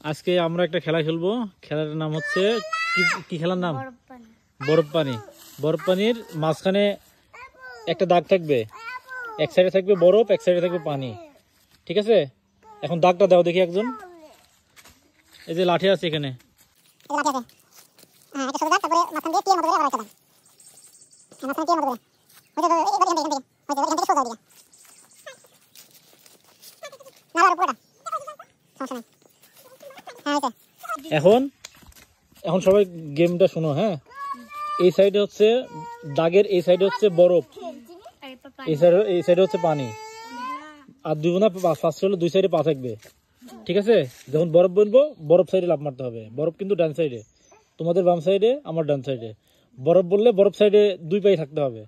আজকে আমরা একটা খেলা খেলবো। খেলাটার নাম হচ্ছে কি খেলার নাম? বরফ পানি। বরফ পানির মাঝখানে একটা দাগ থাকবে, এক সাইডে থাকবে বরফ, এক সাইডে থাকবে পানি। ঠিক আছে, এখন দাগটা দাও দেখি একজন। এই যে লাঠি আছে এখানে, এখন এখন সবাই গেমটা শোনো। হ্যাঁ, এই সাইডে হচ্ছে দাগের, এই সাইডে হচ্ছে বরফ, এই সাইডে হচ্ছে পানি। আর দুই না ফার্স্ট হলো দুই সাইডে পা থাকবে। ঠিক আছে, যখন বরফ বলবো বরফ সাইডে লাফ মারতে হবে। বরফ কিন্তু ডান সাইডে, তোমাদের বাম সাইডে, আমার ডান সাইডে। বরফ বললে বরফ সাইডে দুই পায়ে থাকতে হবে।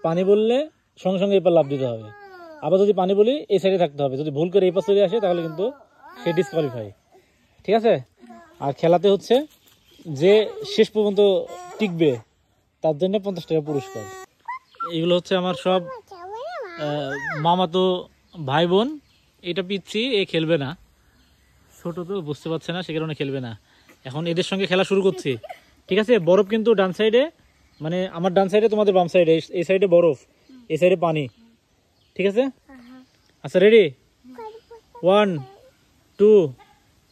পানি বললে সঙ্গে সঙ্গে এই পা লাফ দিতে হবে। আবার যদি পানি বলি এই সাইডে থাকতে হবে। যদি ভুল করে এই পাশ চলে আসে তাহলে কিন্তু সে ডিসকোয়ালিফাই। ঠিক আছে, আর খেলাতে হচ্ছে যে শেষ পর্যন্ত টিকবে তার জন্য 50 টাকা পুরস্কার। এগুলো হচ্ছে আমার সব মামাতো ভাই বোন। এটা পিচ্ছি, এ খেলবে না, ছোট তো বুঝতে পারছে না, সে কারণে খেলবে না। এখন এদের সঙ্গে খেলা শুরু করছি। ঠিক আছে, বরফ কিন্তু ডান সাইডে, মানে আমার ডান সাইডে, তোমাদের বাম সাইডে। এই সাইডে বরফ, এই সাইডে পানি। ঠিক আছে, আচ্ছা রেডি? 1 2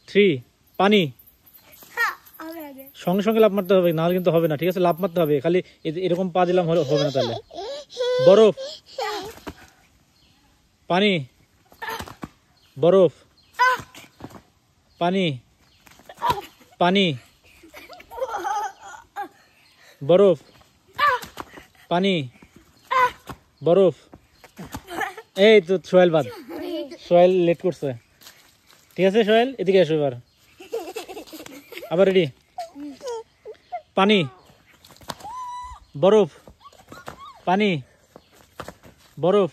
3 পানি। সঙ্গে সঙ্গে লাফ মারতে হবে, নাহলে কিন্তু হবে না। ঠিক আছে, লাফ মারতে হবে, খালি এরকম পা দিলাম হবে না। তাহলে বরফ, পানি, বরফ, পানি, পানি, বরফ, পানি, বরফ। এই তো সোহেল বাদ, সোহেল লেট করছে। ঠিক আছে সোহেল, এদিকে এসো এবার। আবার রেডি? পানি, বরফ, পানি, বরফ,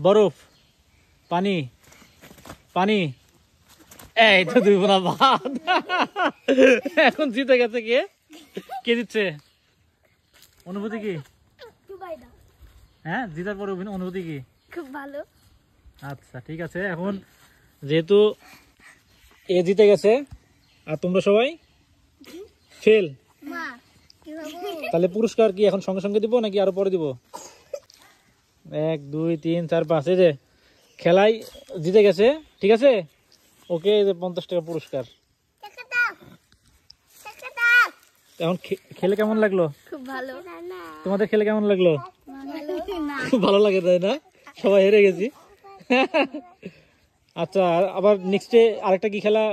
বরফ, পানি, পানি। এই তো দুই বোনা বাদ। এখন জিতে গেছে কে? কে দিচ্ছে? অনুভূতি কি? হ্যাঁ, জিতার পরে অনুভূতি কি? খুব ভালো। আচ্ছা ঠিক আছে, এখন যেহেতু এ জিতে গেছে আর তোমরা সবাই ফেল, তাহলে পুরস্কার কি এখন সঙ্গে সঙ্গে দিব নাকি আরো পরে দিব? 1 2 3 4 5। এই যে খেলায় জিতে গেছে। ঠিক আছে, ওকে 50 টাকা পুরস্কার। এখন খেলে কেমন লাগলো? খুব ভালো। তোমাদের খেলে কেমন লাগলো? খুব ভালো লাগে, তাই না? সবাই হেরে গেছি। আচ্ছা, আবার নেক্সটে আরেকটা কি খেলা